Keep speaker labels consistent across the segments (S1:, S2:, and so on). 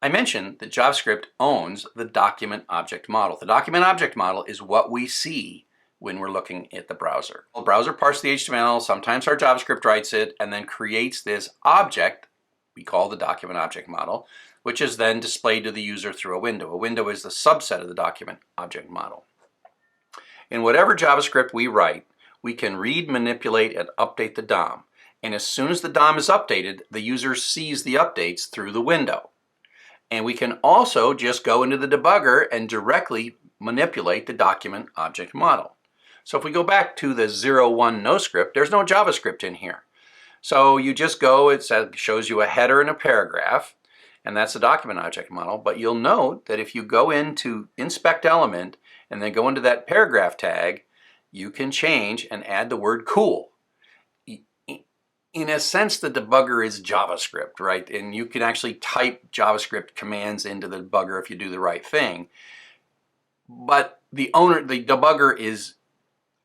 S1: I mentioned that JavaScript owns the document object model. The document object model is what we see when we're looking at the browser. The browser parses the HTML, sometimes our JavaScript writes it, and then creates this object we call the document object model, which is then displayed to the user through a window. A window is the subset of the document object model. In whatever JavaScript we write, we can read, manipulate, and update the DOM. And as soon as the DOM is updated, the user sees the updates through the window. And we can also just go into the debugger and directly manipulate the document object model. So if we go back to the 0.1 no script, there's no JavaScript in here. So you just go, it shows you a header and a paragraph, and that's the document object model. But you'll note that if you go into inspect element and then go into that paragraph tag, you can change and add the word cool. In a sense, the debugger is JavaScript, right? And you can actually type JavaScript commands into the debugger if you do the right thing. But the debugger is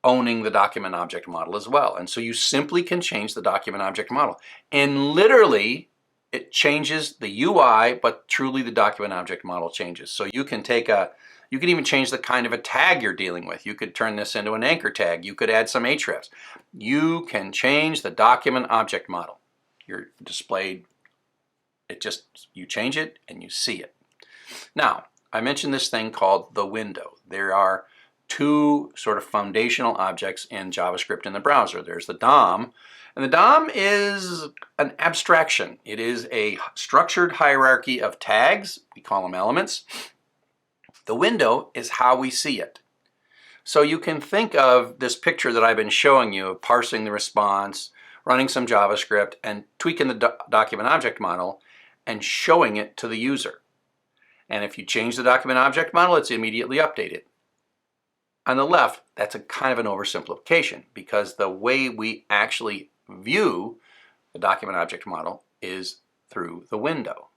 S1: owning the document object model as well. And so you simply can change the document object model. And literally, it changes the UI, but truly the document object model changes. So you can you can even change the kind of a tag you're dealing with. You could turn this into an anchor tag. You could add some hrefs. You can change the document object model. You're displayed, you change it and you see it. Now, I mentioned this thing called the window. There are two sort of foundational objects in JavaScript in the browser. There's the DOM, and the DOM is an abstraction. It is a structured hierarchy of tags. We call them elements. The window is how we see it. So you can think of this picture that I've been showing you of parsing the response, running some JavaScript, and tweaking the document object model and showing it to the user. And if you change the document object model, it's immediately updated. On the left, that's a kind of an oversimplification because the way we actually view the document object model is through the window.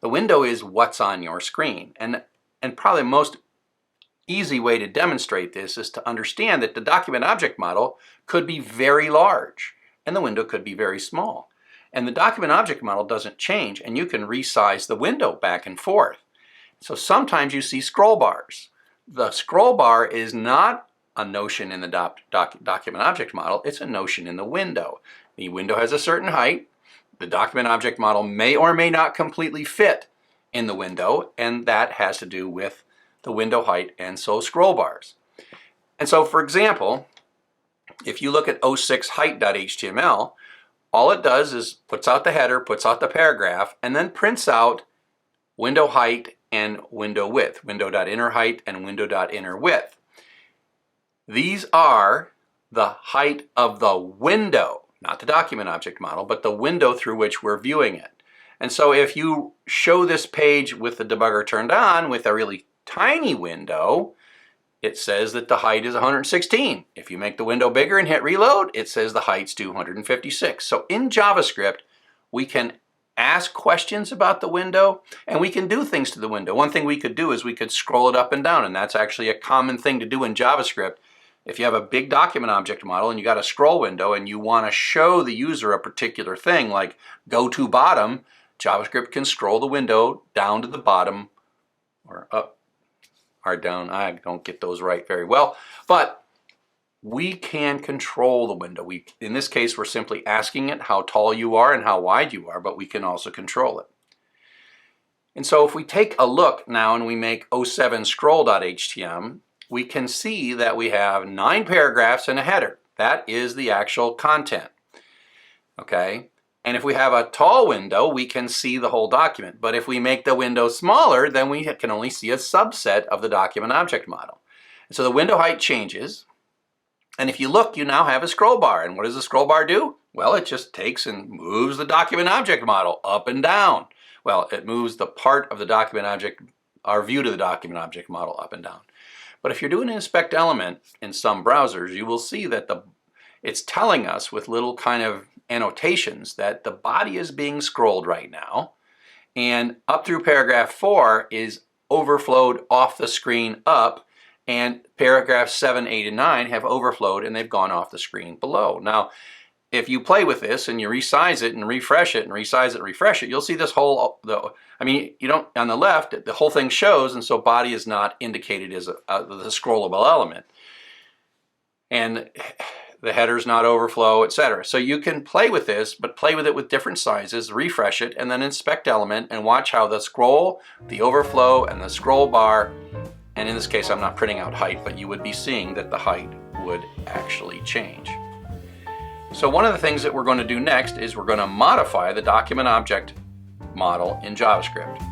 S1: The window is what's on your screen. And probably the most easy way to demonstrate this is to understand that the document object model could be very large and the window could be very small. And the document object model doesn't change, and you can resize the window back and forth. So sometimes you see scroll bars. The scroll bar is not a notion in the document object model, it's a notion in the window. The window has a certain height. The document object model may or may not completely fit in the window, and that has to do with the window height and so scroll bars. And so, for example, if you look at 06 height.html, all it does is puts out the header, puts out the paragraph, and then prints out window height and window width, window.inner height and window.inner width. These are the height of the window, not the document object model, but the window through which we're viewing it. And so if you show this page with the debugger turned on with a really tiny window, it says that the height is 116. If you make the window bigger and hit reload, it says the height's 256. So in JavaScript, we can ask questions about the window, and we can do things to the window. One thing we could do is we could scroll it up and down, and that's actually a common thing to do in JavaScript. If you have a big document object model and you got a scroll window and you want to show the user a particular thing like go to bottom, JavaScript can scroll the window down to the bottom or up or down. I don't get those right very well, but we can control the window. In this case, we're simply asking it how tall you are and how wide you are, but we can also control it. And so if we take a look now and we make 07 scroll.html, we can see that we have 9 paragraphs and a header. That is the actual content. Okay? And if we have a tall window, we can see the whole document. But if we make the window smaller, then we can only see a subset of the document object model. And so the window height changes. And if you look, you now have a scroll bar. And what does the scroll bar do? Well, it just takes and moves the document object model up and down. Well, it moves the part of the document object, our view to the document object model up and down. But if you're doing an inspect element in some browsers, you will see that it's telling us with little kind of annotations that the body is being scrolled right now, and up through paragraph 4 is overflowed off the screen up, and paragraphs 7, 8, and 9 have overflowed and they've gone off the screen below. Now, if you play with this and you resize it and refresh it and resize it and refresh it, you'll see this whole, I mean, you don't, on the left, the whole thing shows, and so body is not indicated as the scrollable element. And the header's not overflow, etc. So you can play with this, but play with it with different sizes, refresh it, and then inspect element and watch how the scroll, the overflow, and the scroll bar, and in this case I'm not printing out height, but you would be seeing that the height would actually change. So one of the things that we're going to do next is we're going to modify the document object model in JavaScript.